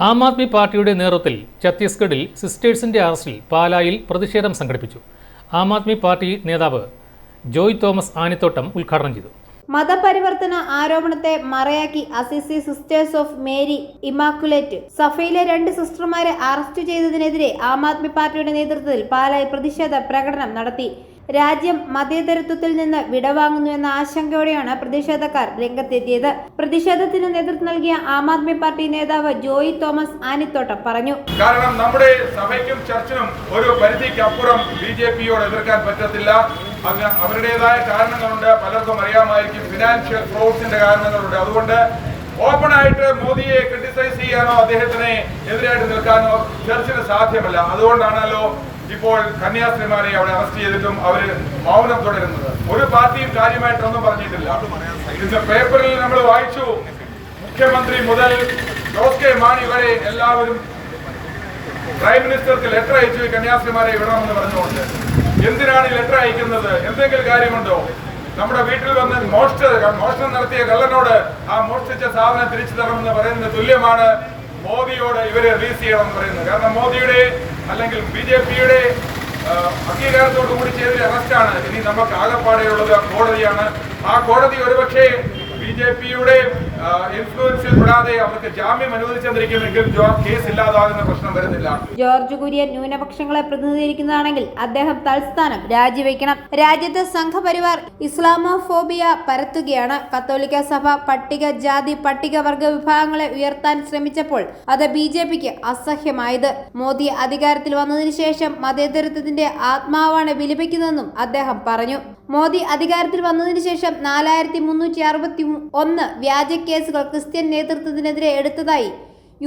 ആം ആദ്മി പാർട്ടിയുടെ നേതൃത്വത്തിൽ ഛത്തീസ്ഗഡിൽ സിസ്റ്റേഴ്സിന്റെ അറസ്റ്റിൽ പാലായിൽ പ്രതിഷേധം സംഘടിപ്പിച്ചു. ആം ആദ്മി പാർട്ടി നേതാവ് ജോയ് തോമസ് ആനിത്തോട്ടം ഉദ്ഘാടനം ചെയ്തു. മതപരിവർത്തന ആരോപണത്തെ മറയാക്കി Assisi Sisters of Mary Immaculate സഫയിലെ 2 സിസ്റ്റർമാരെ അറസ്റ്റ് ചെയ്തതിനെതിരെ ആം ആദ്മി പാർട്ടിയുടെ നേതൃത്വത്തിൽ പാലായിൽ പ്രതിഷേധ പ്രകടനം നടത്തി. രാജ്യം മതേതരത്വത്തിൽ നിന്ന് വിടവാങ്ങുന്നു എന്ന ആശങ്കയോടെയാണ് പ്രതിഷേധക്കാർ രംഗത്തെത്തിയത്. പ്രതിഷേധത്തിന് നേതൃത്വം നൽകിയ ആം ആദ്മി പാർട്ടി നേതാവ് ജോയ് തോമസ് ആനിത്തോട്ടം പറഞ്ഞു. കാരണം നമ്മുടെ സഭയ്ക്കും ചർച്ചിനും ഒരു പരിധിക്കപ്പുറം ബിജെപിയോട് എതിർക്കാൻ പറ്റത്തില്ല. അവരുടേതായ കാരണങ്ങളുണ്ട്, പലർക്കും അറിയാമായിരിക്കും. ഫിനാൻഷ്യൽ ഫ്രോഡ്സിന്റെ കാരണങ്ങളുണ്ട്. അതുകൊണ്ട് ഓപ്പൺ ആയിട്ട് മോദിയെ ക്രിട്ടിസൈസ് ചെയ്യാനോ അദ്ദേഹത്തിന് എതിരായിട്ട് നിൽക്കാനോ ചർച്ചിന് സാധ്യമല്ല. അതുകൊണ്ടാണല്ലോ ഇപ്പോൾ കന്യാസ്ത്രീമാരെ അവിടെ അറസ്റ്റ് ചെയ്തിട്ടും അവര് മൗനം തുടരുന്നത്. ഒരു പാർട്ടിയും കാര്യമായിട്ടൊന്നും പറഞ്ഞിട്ടില്ല. ഇന്ന് പേപ്പറിൽ നമ്മൾ വായിച്ചു, മുഖ്യമന്ത്രി മുതൽ ജോസ് കെ മാണി വരെ എല്ലാവരും പ്രൈം മിനിസ്റ്റർക്ക് ലെറ്റർ അയച്ചു കന്യാസ്ത്രീമാരെ വിടണമെന്ന് പറഞ്ഞുകൊണ്ട്. എന്തിനാണ് ഈ ലെറ്റർ അയക്കുന്നത്? എന്തെങ്കിലും കാര്യമുണ്ടോ? നമ്മുടെ വീട്ടിൽ വന്ന് മോഷണം നടത്തിയ കള്ളനോട് ആ മോഷ്ടിച്ച സാധനം തിരിച്ചു തരണമെന്ന് പറയുന്നത് തുല്യമാണ് മോദിയോട് ഇവരെ റിലീസ് ചെയ്യണമെന്ന് പറയുന്നത്. കാരണം മോദിയുടെ അല്ലെങ്കിൽ ബിജെപിയുടെ അംഗീകാരത്തോടു കൂടി ചെയ്തൊരു അറസ്റ്റാണ്. ഇനി നമുക്ക് ആകെപ്പാടെയുള്ളത് കോടതിയാണ്. ആ കോടതി ഒരുപക്ഷെ ബിജെപിയുടെ ഇൻഫ്ലുവൻസിൽ പെടാതെ അവർക്ക് ജാമ്യം അനുവദിച്ചെന്നിരിക്കുമെങ്കിൽ കേസ് ഇല്ലാതാകുന്ന പ്രശ്നം വരുന്നില്ല. ജോർജ് കുര്യൻ ന്യൂനപക്ഷങ്ങളെ പ്രതിനിധീകരിക്കുന്നതാണെങ്കിൽ അദ്ദേഹം തൽസ്ഥാനം രാജിവെക്കണം. രാജ്യത്ത് സംഘപരിവാർ ഇസ്ലാമോഫോബിയ പരത്തുകയാണ്. കത്തോലിക്ക സഭ പട്ടികജാതി പട്ടികവർഗ വിഭാഗങ്ങളെ ഉയർത്താൻ ശ്രമിച്ചപ്പോൾ അത് ബിജെപിക്ക് അസഹ്യമായത്. മോദി അധികാരത്തിൽ വന്നതിന് ശേഷം മതേതരത്വത്തിന്റെ ആത്മാവാണ് വിലപിക്കുന്നതെന്നും അദ്ദേഹം പറഞ്ഞു. മോദി അധികാരത്തിൽ വന്നതിന് ശേഷം 4361 വ്യാജ കേസുകൾ ക്രിസ്ത്യൻ നേതൃത്വത്തിനെതിരെ എടുത്തതായി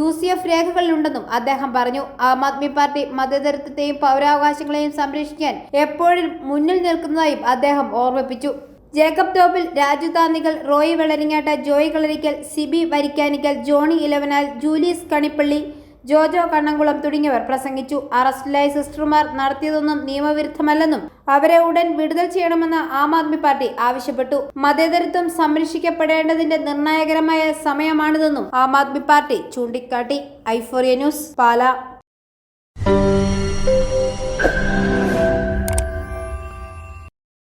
UCF രേഖകളിലുണ്ടെന്നും അദ്ദേഹം പറഞ്ഞു. ആം ആദ്മി പാർട്ടി മതേതരത്വത്തെയും പൗരാവകാശങ്ങളെയും സംരക്ഷിക്കാൻ എപ്പോഴും മുന്നിൽ നിൽക്കുന്നതായും അദ്ദേഹം ഓർമ്മിപ്പിച്ചു. ജേക്കബ് തോപ്പിൽ, രാജു താന്നികൾ, റോയി വെള്ളരിങ്ങാട്ട, ജോയ് കളരിക്കൽ, സിബി വരിക്കാനിക്കൽ, ജോണി ഇലവനാൽ, ജൂലീസ് കണിപ്പള്ളി, ജോജോ കണ്ണംകുളം തുടങ്ങിയവർ പ്രസംഗിച്ചു. അറസ്റ്റിലായ സിസ്റ്റർമാർ നടത്തിയതൊന്നും നിയമവിരുദ്ധമല്ലെന്നും അവരെ ഉടൻ വിടുതൽ ചെയ്യണമെന്ന് ആം ആദ്മി പാർട്ടി ആവശ്യപ്പെട്ടു. മതേതരത്വം സംരക്ഷിക്കപ്പെടേണ്ടതിന്റെ നിർണായകരമായ സമയമാണിതെന്നും ആം ആദ്മി പാർട്ടി ചൂണ്ടിക്കാട്ടി. ഐഫോറിയ ന്യൂസ്, പാലാ.